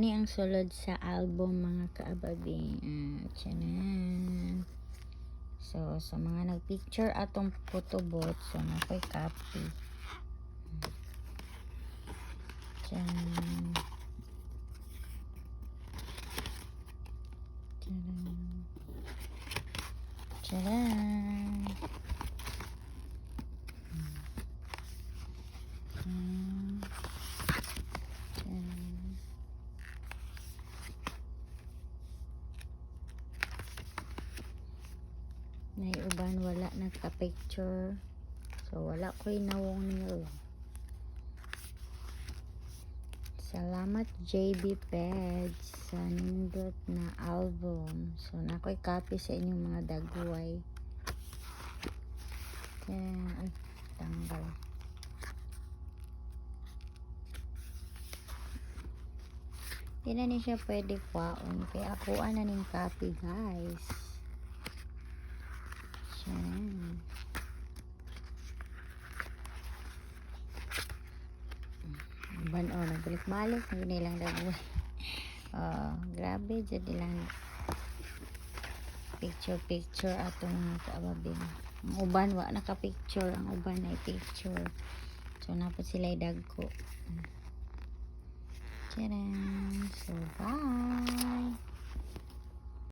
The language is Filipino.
Ini ang sulod sa album mga kaababi. Tiyanan. So, sa mga nagpicture atong photobot, so nakoy copy. Tiyanan. Tiyanan. Tiyanan. Naiuban wala nagka-picture. So wala ko'y nawong nil. Salamat JB Peds sa nindot na album. So nako'y copy sa inyong mga dagway. Ay, tanggal. Di na ni siya pwede kwaon. Kaya ako na ning copy guys. Yan. Ban nagbalik-balik hindi lang dagway. Grabe jadi lang picture atong mga kaababin. Ang uban wa naka-picture, ang uban ay picture. So napod sila dagko. Tcharam. So bye.